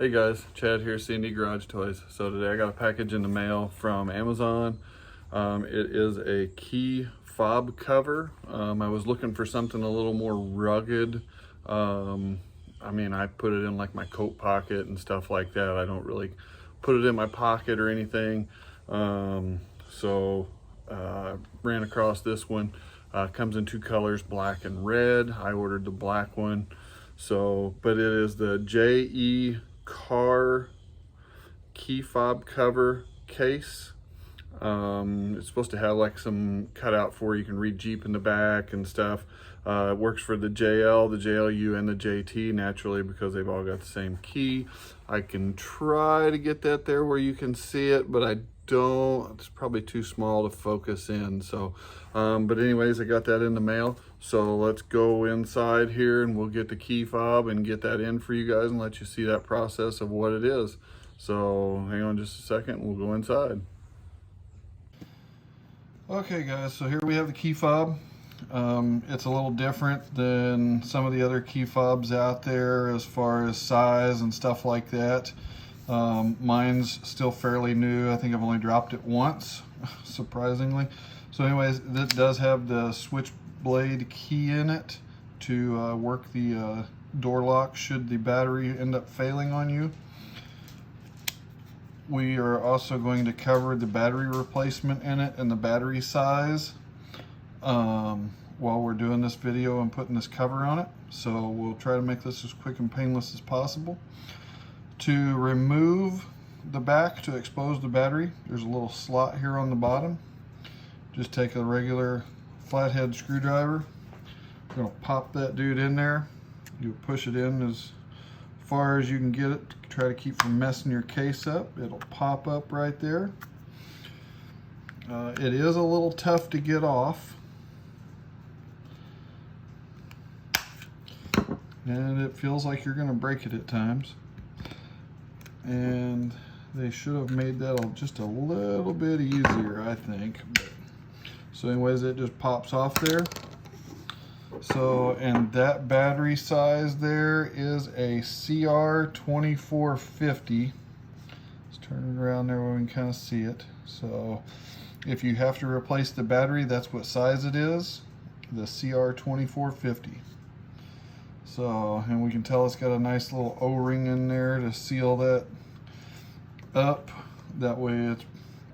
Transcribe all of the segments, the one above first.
Hey guys, Chad here, C&D Garage Toys. So today I got a package in the mail from Amazon. It is a key fob cover. I was looking for something a little more rugged. I put it in like my coat pocket and stuff like that. I don't really put it in my pocket or anything. Ran across this one. Comes in two colors, black and red. I ordered the black one. But it is the JE car key fob cover case. It's supposed to have like some cutout for you can read Jeep in the back and stuff. It works for the JL, the JLU, and the JT naturally because they've all got the same key. I can try to get that there where you can see it, but I don't. It's probably too small to focus in. But anyways, I got that in the mail. So let's go inside here and we'll get the key fob and get that in for you guys and let you see that process of what it is. So hang on just a second, we'll go inside. Okay guys, so here we have the key fob. It's a little different than some of the other key fobs out there as far as size and stuff like that. Mine's still fairly new. I think I've only dropped it once, surprisingly. So anyways, it does have the switchblade key in it to work the door lock should the battery end up failing on you. We are also going to cover the battery replacement in it and the battery size while we're doing this video and putting this cover on it. So we'll try to make this as quick and painless as possible. To remove the back to expose the battery, there's a little slot here on the bottom. Just take a regular flathead screwdriver. You're going to pop that dude in there. You push it in as far as you can get it. Try to keep from messing your case up. It'll pop up right there. It is a little tough to get off. And it feels like you're going to break it at times. And they should have made that just a little bit easier, I think. So anyways, it just pops off there. So, and that battery size there is a CR2450. Let's turn it around there where we can kind of see it. So if you have to replace the battery, that's what size it is, the CR2450. So, and we can tell it's got a nice little O-ring in there to seal that up. That way it's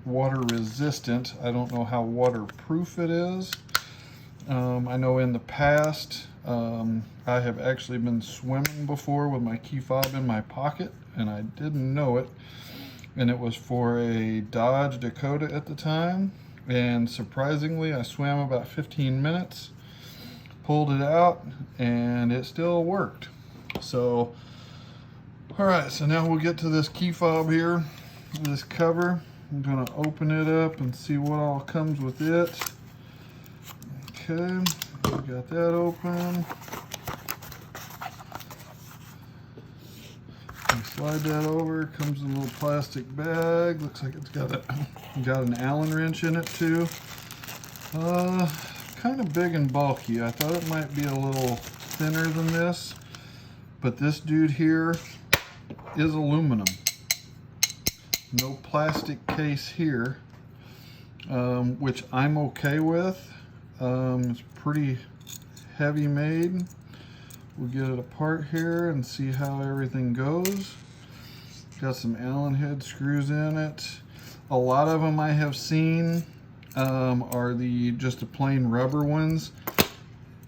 water resistant. I don't know how waterproof it is. I know in the past I have actually been swimming before with my key fob in my pocket and I didn't know it, and it was for a Dodge Dakota at the time, and surprisingly I swam about 15 minutes, pulled it out, and it still worked. So alright, so now we'll get to this key fob here, this cover. I'm going to open it up and see what all comes with it. Okay, we got that open. And slide that over. Comes in a little plastic bag. Looks like it's got an Allen wrench in it too. Kind of big and bulky. I thought it might be a little thinner than this, but this dude here is aluminum. No plastic case here, which I'm okay with. It's pretty heavy made. We'll get it apart here and see how everything goes. Got some Allen head screws in it. A lot of them I have seen are just the plain rubber ones,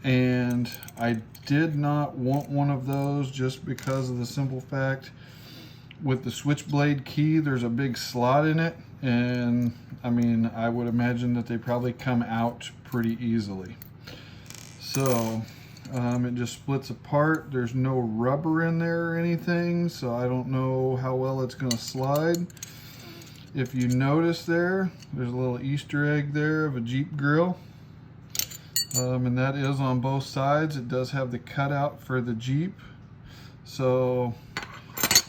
and I did not want one of those just because of the simple fact with the switchblade key there's a big slot in it, and I would imagine that they probably come out pretty easily. So it just splits apart. There's no rubber in there or anything, so I don't know how well it's going to slide. If you notice there's a little Easter egg there of a Jeep grill, and that is on both sides. It does have the cutout for the Jeep. So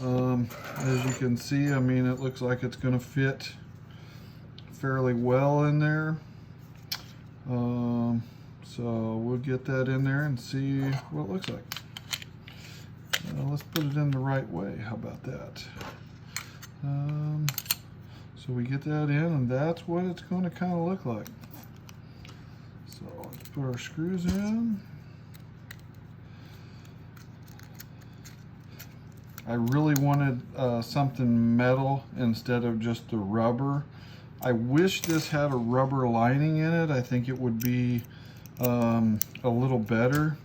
as you can see, it looks like it's going to fit fairly well in there. So we'll get that in there and see what it looks like. let's put it in the right way. How about that? So we get that in, and that's what it's going to kind of look like. So let's put our screws in. I really wanted something metal instead of just the rubber. I wish this had a rubber lining in it. I think it would be a little better.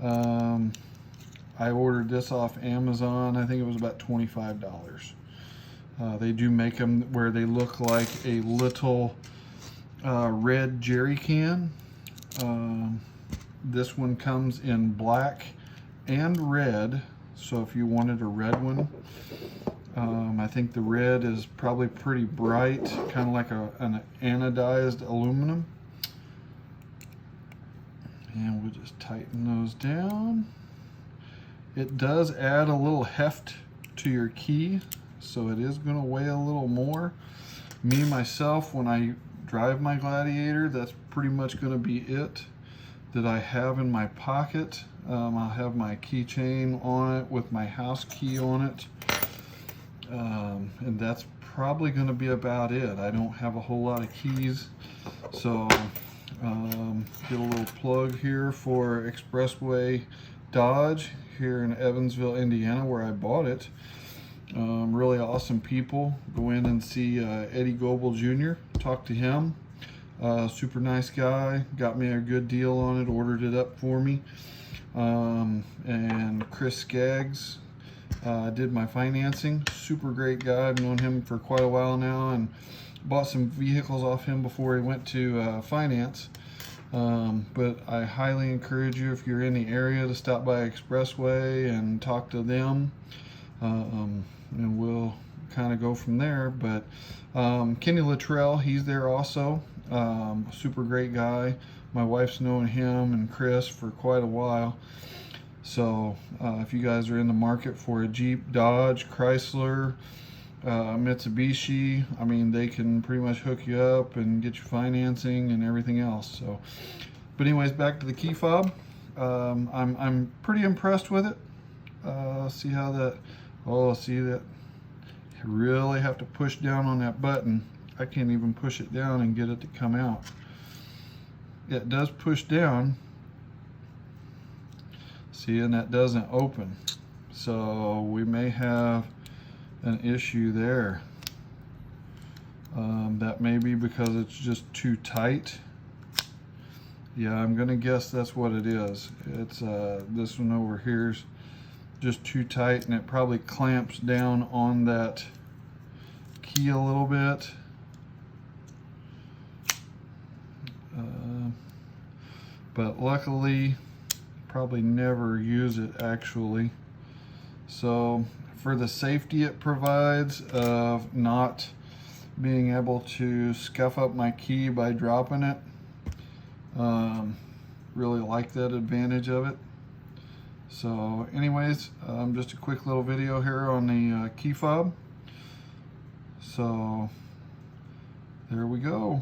I ordered this off Amazon. I think it was about $25. They do make them where they look like a little red jerry can. This one comes in black and red, so if you wanted a red one, I think the red is probably pretty bright, kind of like an anodized aluminum. And we'll just tighten those down. It does add a little heft to your key, so it is going to weigh a little more. Me, myself, when I drive my Gladiator, that's pretty much going to be it that I have in my pocket. I'll have my keychain on it with my house key on it. And that's probably going to be about it. I don't have a whole lot of keys, so get a little plug here for Expressway Dodge here in Evansville, Indiana, where I bought it. Really awesome people. Go in and see Eddie Goebel Jr. Talk to him. Super nice guy. Got me a good deal on it. Ordered it up for me. And Chris Skaggs did my financing. Super great guy. I've known him for quite a while now and bought some vehicles off him before he went to finance. But I highly encourage you, if you're in the area, to stop by Expressway and talk to them. And we'll kind of go from there. But Kenny Luttrell, he's there also. Super great guy. My wife's known him and Chris for quite a while. So if you guys are in the market for a Jeep, Dodge, Chrysler, Mitsubishi, I mean, they can pretty much hook you up and get you financing and everything else. So, but anyways, back to the key fob. I'm pretty impressed with it. See how that, oh, see that, you really have to push down on that button. I can't even push it down and get it to come out. It does push down. See, and that doesn't open. So we may have an issue there. That may be because it's just too tight. Yeah, I'm gonna guess that's what it is. It's this one over here is just too tight, and it probably clamps down on that key a little bit. But luckily, probably never use it actually. So for the safety it provides of not being able to scuff up my key by dropping it, really like that advantage of it. So anyways, just a quick little video here on the key fob. So there we go.